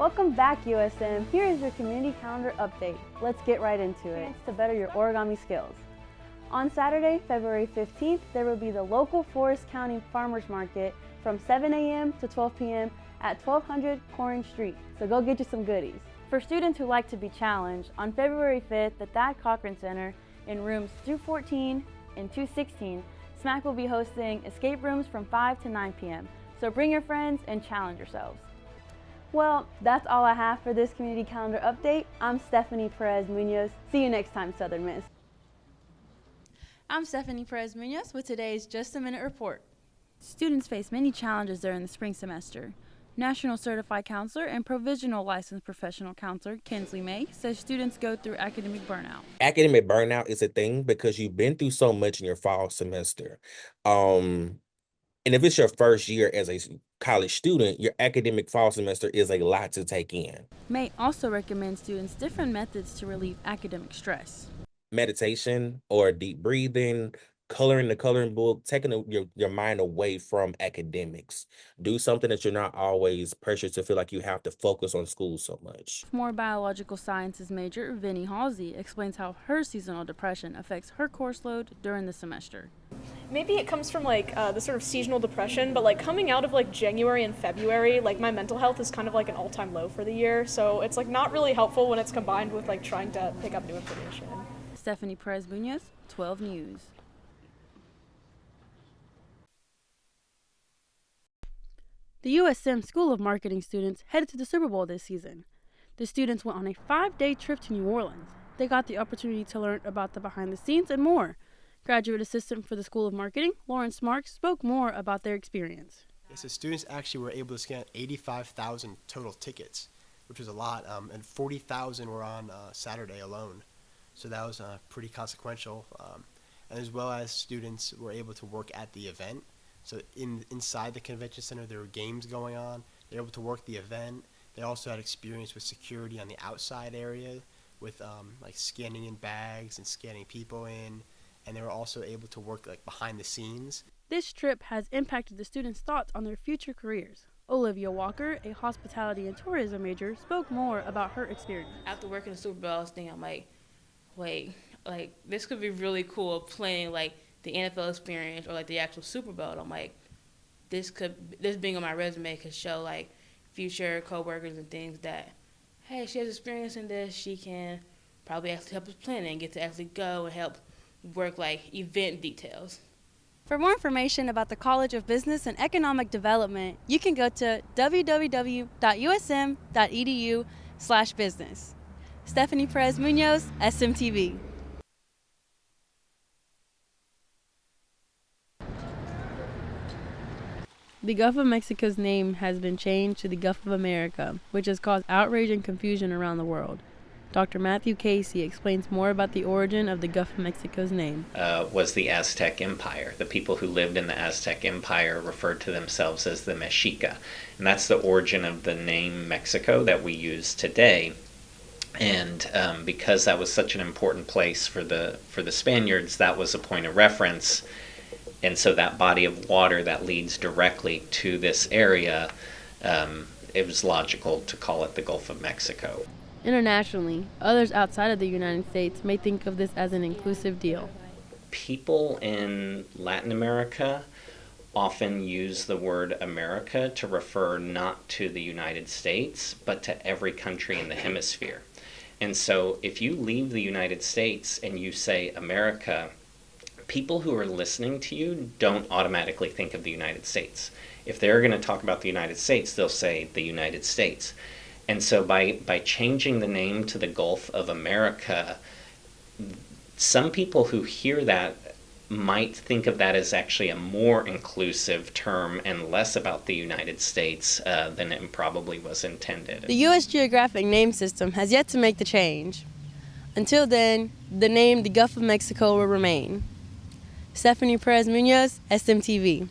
Welcome back, USM. Here is your community calendar update. Let's get right into it to better your origami skills. On Saturday, February 15th, there will be the local Forest County Farmers Market from 7 a.m. to 12 p.m. at 1200 Coring Street, so go get you some goodies. For students who like to be challenged, on February 5th, the Thad Cochran Center in rooms 214 and 216, SMAC will be hosting escape rooms from 5 to 9 p.m., so bring your friends and challenge yourselves. Well, that's all I have for this community calendar update. I'm Stephani Perez Munoz. See you next time, Southern Miss. I'm Stephani Perez Munoz with today's Just a Minute Report. Students face many challenges during the spring semester. National Certified Counselor and Provisional Licensed Professional Counselor Kinsley May says students go through academic burnout. Academic burnout is a thing because you've been through so much in your fall semester. And if it's your first year as a college student, your academic fall semester is a lot to take in. May also recommends students different methods to relieve academic stress. Meditation or deep breathing, coloring the coloring book, taking your mind away from academics. Do something that you're not always pressured to feel like you have to focus on school so much. More biological sciences major Vinnie Halsey explains how her seasonal depression affects her course load during the semester. Maybe it comes from the sort of seasonal depression, but coming out of January and February, my mental health is kind of an all-time low for the year. So it's not really helpful when it's combined with trying to pick up new information. Stephani Perez Munoz, 12 News. The USM School of Marketing students headed to the Super Bowl this season. The students went on a 5-day trip to New Orleans. They got the opportunity to learn about the behind the scenes and more. Graduate Assistant for the School of Marketing, Lawrence Marks, spoke more about their experience. So students actually were able to scan 85,000 total tickets, which was a lot, and 40,000 were on Saturday alone. So that was pretty consequential. And as well as students were able to work at the event. So inside the convention center, there were games going on. They were able to work the event. They also had experience with security on the outside area with scanning in bags and scanning people in. And they were also able to work behind the scenes. This trip has impacted the students' thoughts on their future careers. Olivia Walker, a hospitality and tourism major, spoke more about her experience. After working the Super Bowl, I was thinking, wait, this could be really cool playing the NFL experience or the actual Super Bowl. I'm this being on my resume could show future coworkers and things that, hey, she has experience in this. She can probably actually help us plan and get to actually go and help work event details. For more information about the College of Business and Economic Development, you can go to www.usm.edu/business. Stephani Perez Munoz, SMTV. The Gulf of Mexico's name has been changed to the Gulf of America, which has caused outrage and confusion around the world. Dr. Matthew Casey explains more about the origin of the Gulf of Mexico's name. Was the Aztec Empire. The people who lived in the Aztec Empire referred to themselves as the Mexica. And that's the origin of the name Mexico that we use today. And because that was such an important place for the Spaniards, that was a point of reference. And so that body of water that leads directly to this area, it was logical to call it the Gulf of Mexico. Internationally, others outside of the United States may think of this as an inclusive deal. People in Latin America often use the word America to refer not to the United States, but to every country in the hemisphere. And so if you leave the United States and you say America, people who are listening to you don't automatically think of the United States. If they're going to talk about the United States, they'll say the United States. And so by changing the name to the Gulf of America, some people who hear that might think of that as actually a more inclusive term and less about the United States than it probably was intended. The U.S. Geographic Name System has yet to make the change. Until then, the name the Gulf of Mexico will remain. Stephani Perez Munoz, SMTV.